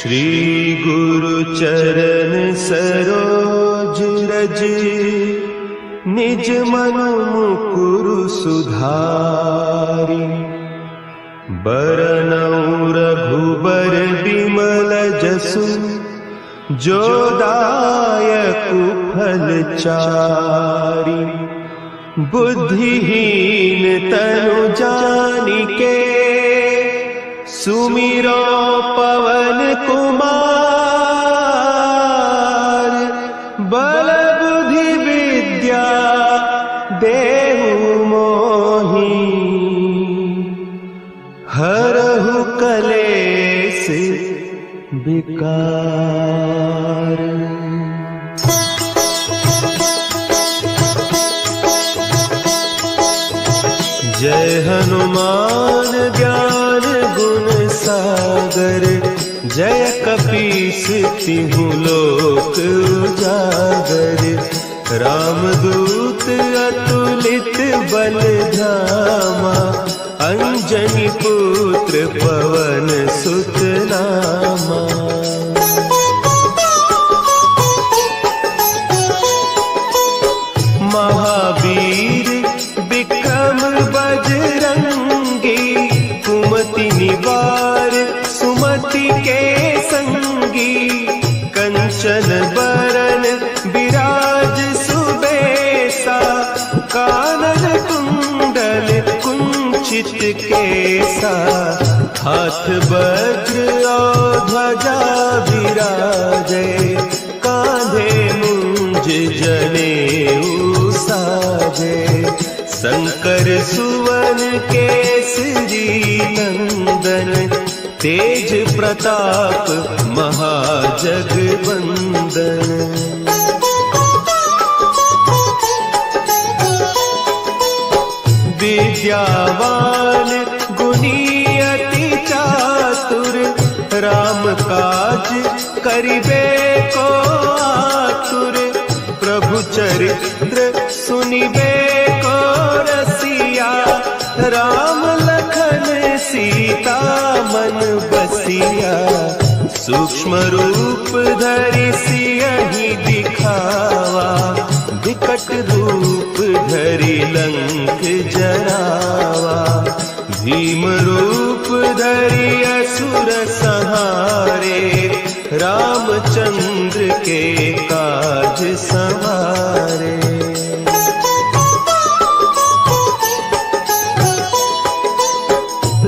श्री गुरु चरण सरोज रज, निज मनु मुकुरु सुधारि। बरनउँ रघुबर बिमल जसु, जो दायकु फल चारि। बुद्धिहीन तनु जानिके, सुमिरो पवन कुमार। बल बुद्धि विद्या देहु मोहि, हरहु कलेस विकार। जय हनुमान ज्ञान गुण सागर, जय कपीस तिहु लोक उजागर। रामदूत अतुलित बल धामा, अंजनी पुत्र पवन सुत नामा। महावीर विक्रम बजरंगी, कुमति निवार सुमति के संगी। कंचन बरन विराज सुबेसा, कानन कुंडल कुंचित केसा। हाथ वज्र और ध्वजा विराजे, कांधे मूंज जनेऊ साजे। शंकर सुवन केसरी नंदन, तेज प्रताप महाजगवंदन। विद्यावान गुणी अति चातुर, राम काज करिबे को आतुर। प्रभु चरित्र सुनिबे को रसिया, राम लखन सीता मन बसिया। सूक्ष्म रूप धरि सियहि दिखावा, विकट रूप धरि लंक जरावा। भीम रूप धरि असुर संहारे, रामचंद्र के काज सवारे।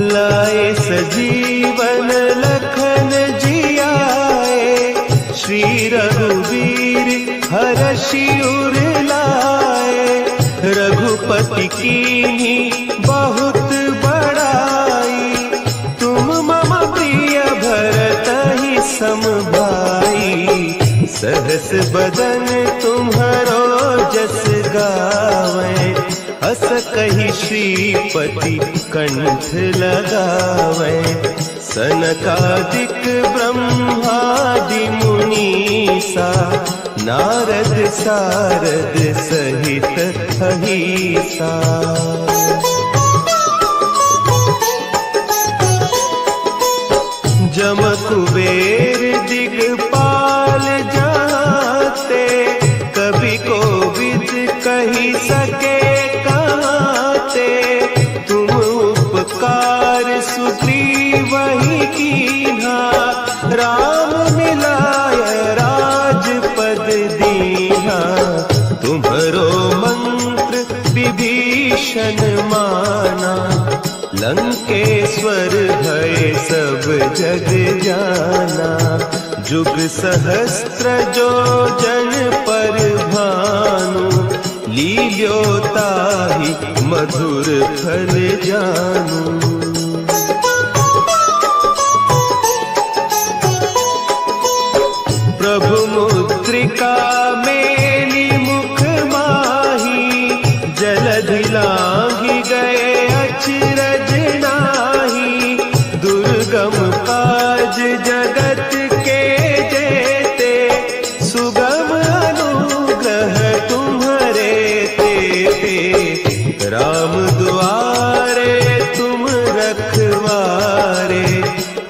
लाए सजीवन लखन जियाए, श्री रघुवीर हरषि उर लाए। रघुपति कीन्ही बहुत बड़ाई, तुम मम प्रिय भरतहि सम भाई। सहस बदन तुम्हरो जस गावें, अस कहि श्रीपति कंठ लगावें। सनकादिक ब्रह्मादि मुनीसा, नारद सारद सहित अहीसा। जम कुबेर दिगपाल जाते, कवि कोविद कहि सके कहते। तुम उपकार सुग्रीवहि कीन्हा, राम मिलाय राजपद दीन्हा। तुम्हरो मंत्र विभीषण माना, लंकेश्वर भय सब जग जाना। जुग सहस्त्र जो जन पर भानु, लील्यो ताहि मधुर फल जानू। प्रभु मुद्रिका मेली मुख माही, जलधि लांघि गए अचरज नाही। दुर्गम काज जगत के जेते, सुगम अनुग्रह तुम्हरे तेते। राम दुआरे तुम रखवारे,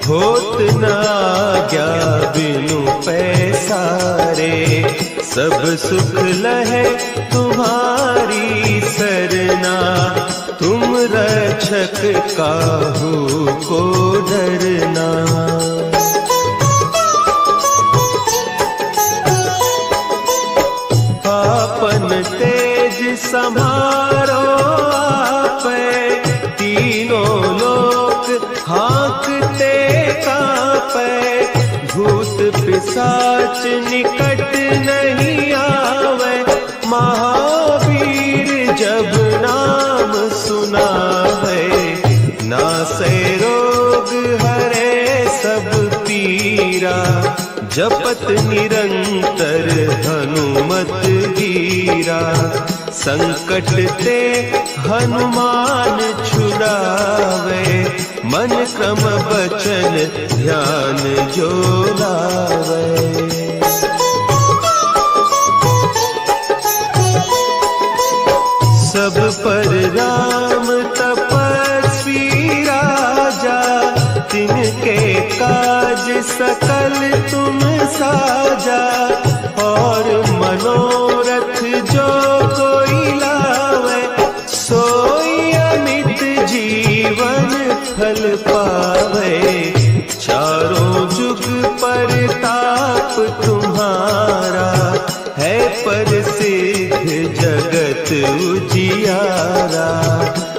होत न आज्ञा बिनु पैसारे, सब सुख लहे तुम्हारी सरना, तुम रक्षक काहू को डरना। आपन तेज संभारो आपे, तीनों लोक हाँकते कांपे, भूत पिशाच निकट नहीं आवे, महावीर जब नाम सुनावे, नासे रोग हरे सब पीरा, जपत निरंतर हनुमत वीरा, संकट ते हनुमान छुड़ावे, मन क्रम बचन ध्यान जो लावे। सब पर राम तपस्वी राजा, तिनके काज सकल तुम साजा, और मनोरथ जो कोई लावे, सोई अमित जीवन फल पावे, चारों जुग परताप तुम्हारा, है प्रसिद्ध जगत उजियारा,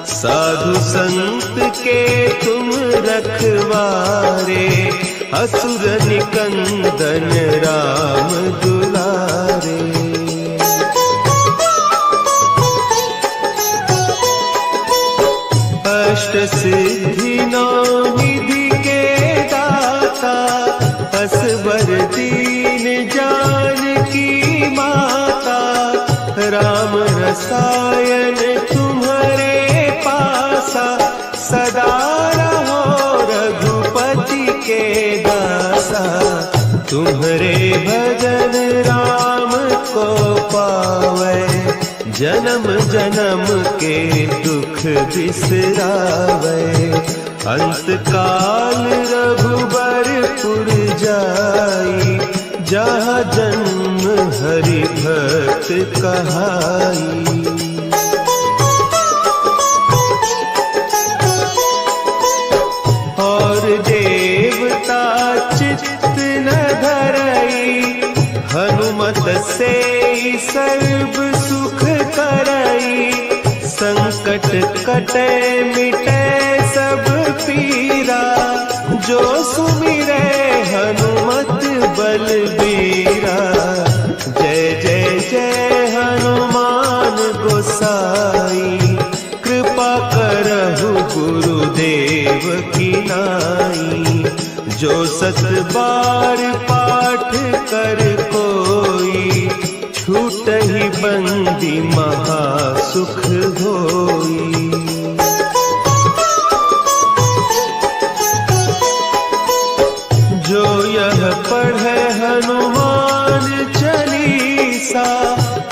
साधु संत के तुम रखवारे, असुर निकंदन राम दुलारे। अष्ट सिद्धि नौ निधि के दाता, असवर दीन जानकी माता, राम रसायन तुम्हारे पासा, सदा रहो रघुपति के दासा, तुम्हारे भजन राम को पावे, जन्म जन्म के दुख बिसरावे, अंत काल रघुबरपुर जाई, जहाँ जन्म हरि भक्त कहाई। और देवता चित्त न धरई, हनुमत से सर्व सुख करई, संकट कटे मिटे सब पीरा, जो सुमिरे हनुमत बलबीरा, जय जय जय हनुमान गोसाई, कृपा करहु गुरुदेव की नाई, जो सत बार पाठ कर कोई, छूटहि बंदी महा सुख होई। जो यह पढ़े हनुमान चालीसा,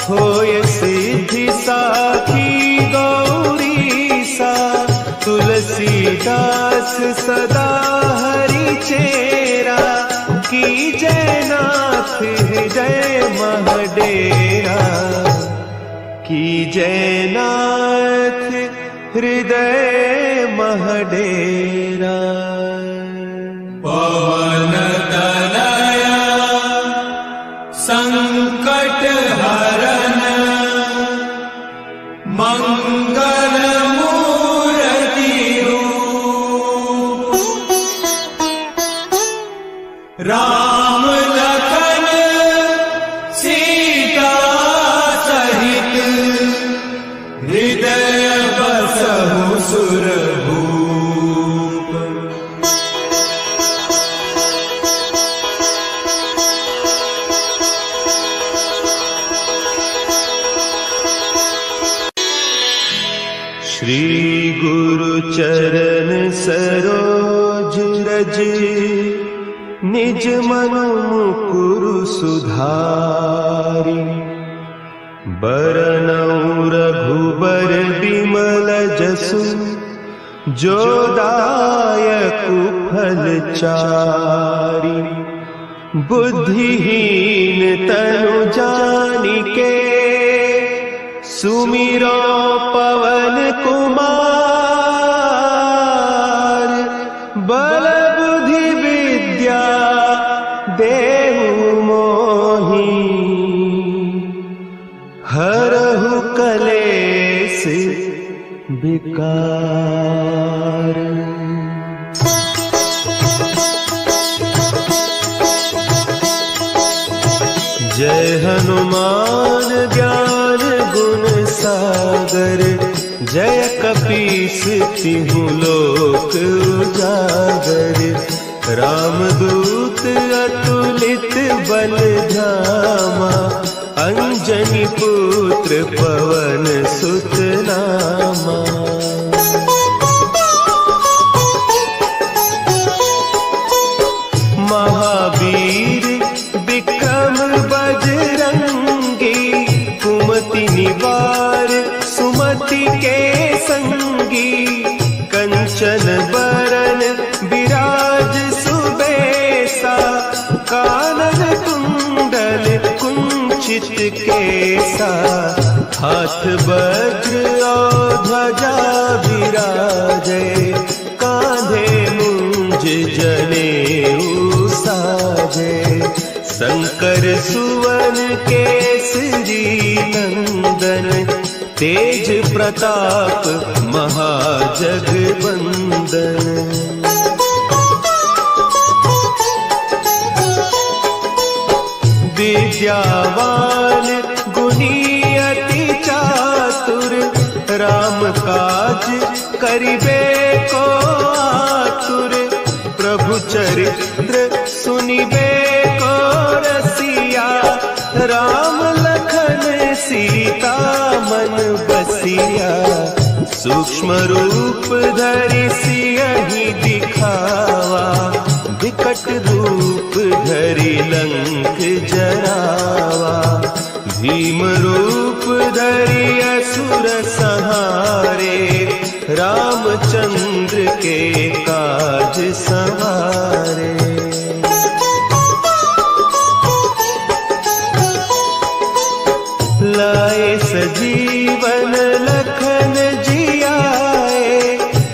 होय सिद्धि साखी गौरीसा, तुलसीदास सदा हरि चेरा, की जय नाथ हृदय महडेरा, की जय नाथ हृदय महडेरा। पवन तनया संकट हरन, मंगल मूर्ति रूप, राम लखन सीता सहित, हृदय बसहु सुरभूप। श्री गुरु चरण सरोज रज, निज मनु मुकुरु सुधारि, बरनउँ रघुबर बिमल जसु, जो दायक फलचारी। बुद्धिहीन तनु जानिके सुमिरो पवन कुमार। बल बुद्धि विद्या देहु मोहि हरहु कलेस विकार। जय हनुमान ज्ञान गुण सागर। जय कपीस तिहु लोक उजागर। रामदूत अतुलित बल धामा। अंजनी पुत्र पवन सुत नामा। महावीर विक्रम बजरंगी। कुमति निवार सुमति के संगी। कंचन बरन विराज सुबेसा। कानन कुंडल कुंचित केसा। हाथ वज्र और ध्वजा विराजे। कांधे मुंज जनेऊ साजे। शंकर सुवन केसरी नंदन। तेज प्रताप महाजगवंदन। विद्यावान गुणी अति चातुर। राम काज करिबे को आतुर। प्रभु चरित्र सुनिबे को रसिया। राम लखन सीता मन बसिया। सूक्ष्म रूप धरि सियहि दिखावा। विकट रूप धरि लंक जरावा। भीम रूप धरि असुर संहारे। रामचंद्र के काज सवारे। लाए सजीवन लखन जियाए।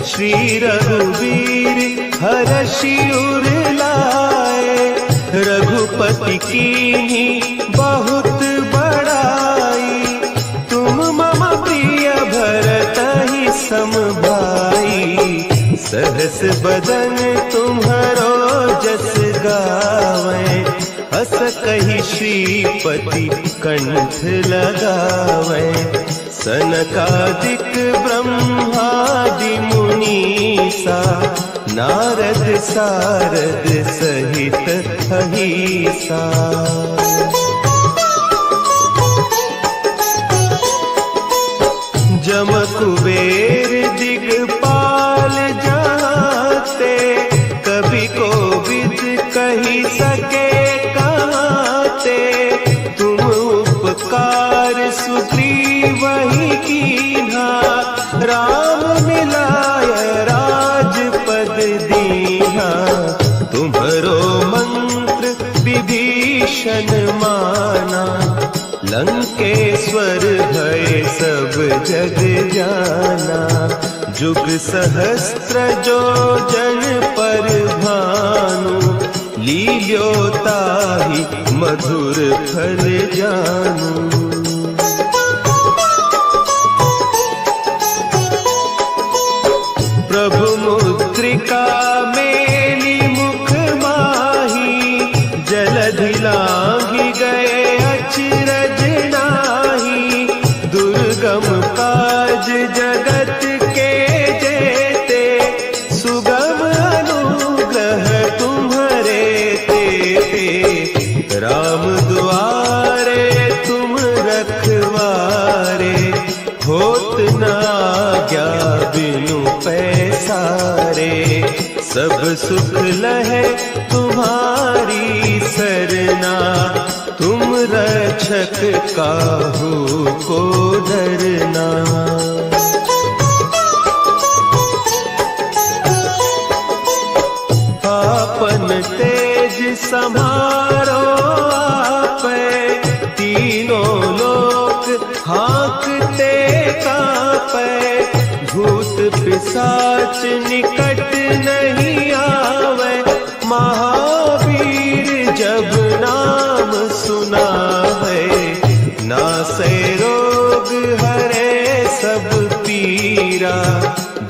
श्री रघुवीर हरषि उर लाए। रघुपति कीन्ही बहुत बड़ाई। तुम मम प्रिय भरतहि सम भाई। सहस बदन तुम्हरो जस गावें। हस कहि श्रीपति कंठ लगावें। सनकादिक ब्रह्मादि मुनीसा। नारद सारद सहित अहीसा। जम कुबेर दिगपाल जाते। कभी कोविद कही सके कहते। तुम उपकार सुग्रीवहि कीन्हा। राम मिलाय राजपद दीन्हा। तुम्हरो मंत्र विभीषण माना। लंकेश्वर भय सब जग जाना। जुग सहस्त्र जो जन पर भानु। लील्योताहि मधुर फल जानू। प्रभु मुद्रिका मेली मुख माही। जलधि लांघि गए अचरज नाही। दुर्गम काज जगत के जेते। सुगम अनुग्रह तुम्हरे तेते। राम दुआरे तुम रखवारे। होत न आज्ञा बिनु पैसारे। सब सुख लहे तुम्हारी सरना। तुम रक्षक काहू को डरना। तेज समारो आपै, तीनों लोक हाँकते कांपै, भूत पिशाच निकट नहीं आवे, महावीर जब नाम सुनावे, नासै रोग हरे सब पीरा,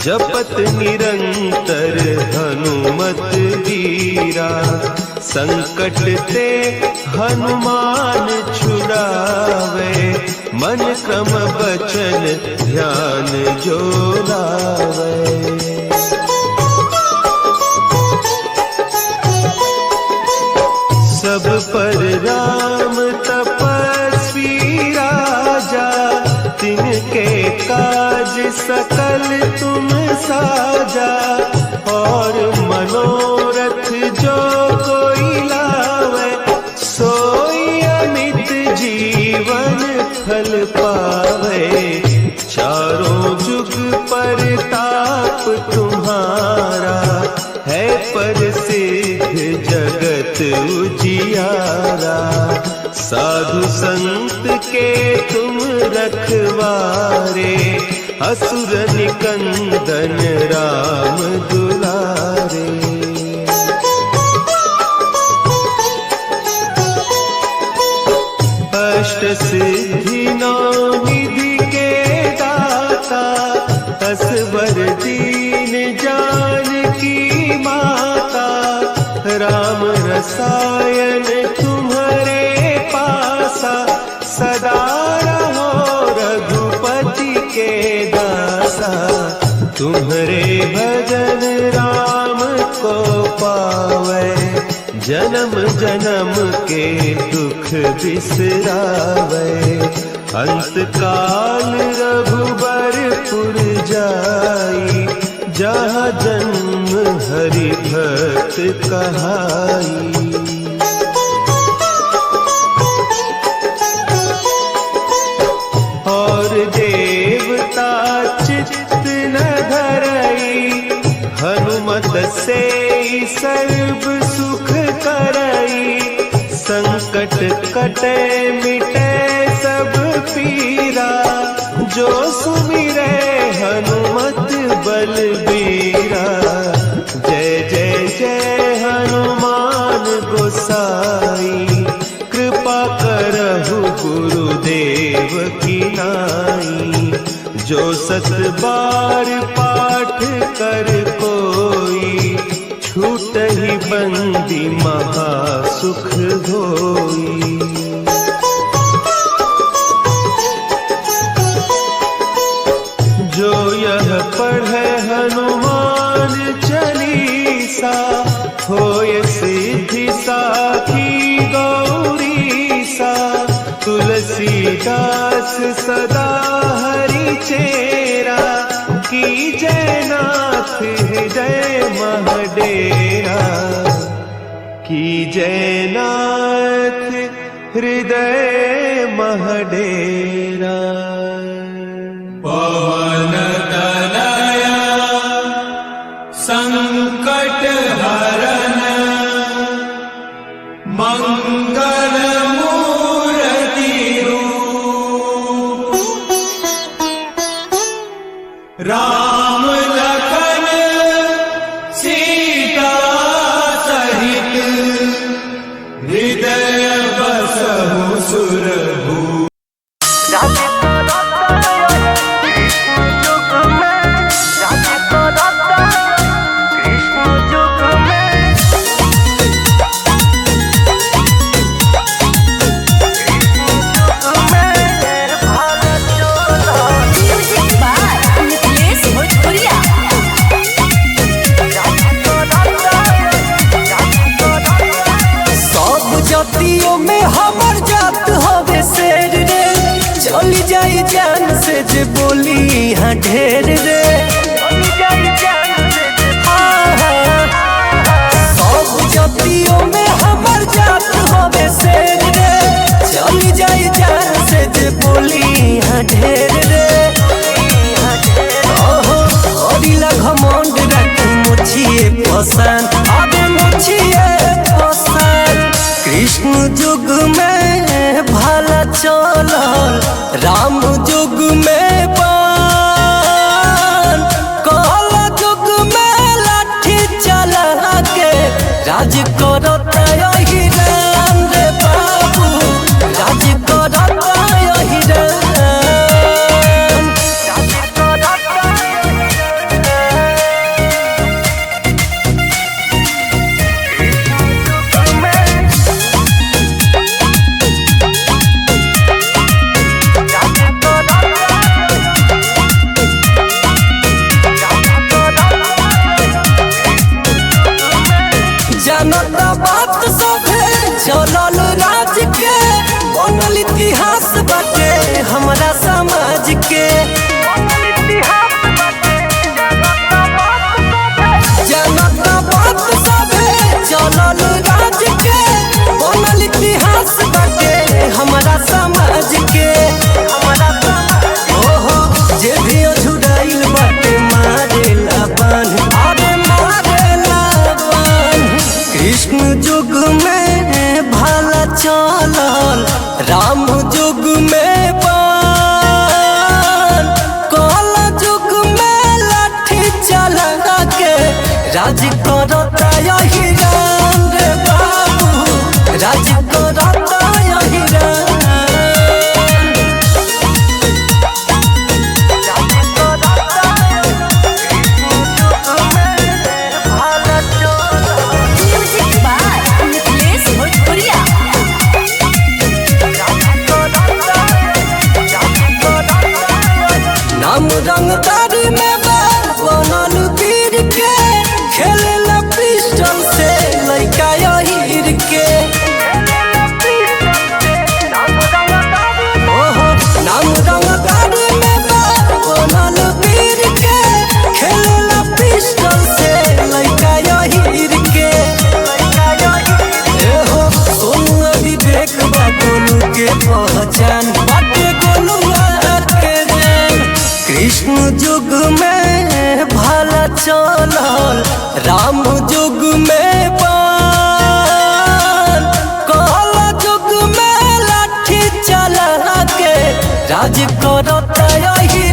जपत निरंतर हनुमत वीरा, संकट ते हनुमान छुड़ावे, मन क्रम बचन ध्यान जो लावे। सब पर राम तपस्वी राजा, तिनके काज सकल तुम साजा, और मनोरथ जो कोई लावे, सोई अमित जीवन फल पावे, चारों जुग परताप तुम्हारा, है प्रसिद्ध जगत उजियारा, साधु संत के तुम रखवारे, असुर निकंदन राम दुलारे। अष्ट सिद्धि नौ निधि के दाता, असवर दीन जानकी माता, राम रसायन तुम्हारे पासा, सदा रहो रघुपति के दासा, तुम्हारे भजन राम को पावे, जन्म जन्म के दुख बिसरावे, अंत काल रघुबरपुर जाई, जहाँ जन्म हरि भक्त कहाई। और देवता चित्त न धरई, हनुमत से सर्व सुख करई, संकट कटे मिटे सब पीरा, जो सुमिरे हनुमत बलबीरा, जय जय जय हनुमान गोसाई, कृपा करहु गुरुदेव की नाई, जो सत बार पाठ कर कोई, छूटहि बंदी महा सुख होई। जो यह पढ़े हनुमान चालीसा, होय सिद्धि साखी गौरीसा, तुलसीदास सदा हरि चेरा, की जयनाथ हृदय महडेरा, की जयनाथ हृदय महडेरा। पवन तनया संकट हरन, मंगल मूर्ति रूप, राम लखन सीता सहित, हृदय बसहु सुरभूप। चली जाई जान से जे बोली हाँ ढेर रे, सब जातियों में हमर जात हवे शेर रे, चली जाई जान से जे बोली हाँ ढेर रे। अरिला घमंड रखी मुछिए पसंद, आबे मुछिए राज करता यही राम रे बाबू, राज करता यही राम। जनता बात सभे चलल राज के, बनल इतिहास बाटे हमरा समाज के। जनता बात सभे चलल राज के, बनल इतिहास बाटे हमरा समाज के। ओहो जे भी अझुराइल बाटे मारेला बान, अरे मारेला बान। कृष्ण युग में भला चलल, राम युग में बान, कल युग में लाठी चला के राज करता यही राम रे बाबू, राज करता यही राम। म्यूजिक बाय मिथिलेश भोजपुरिया। नाम रंगदारी में बनल वीर के, खेलेला पिस्टल से लइका यहीर के। ओहो नाम रंगदारी में बनल वीर के, खेलेला पिस्टल से लइका यहीर के। एहो सोनू विवेक बा गोलू के पहचान, बाटे गोलुआ के जान। कृष्ण युग में भला चलल, राम युग में बान, कल युग में लाठी चला के राज करता यही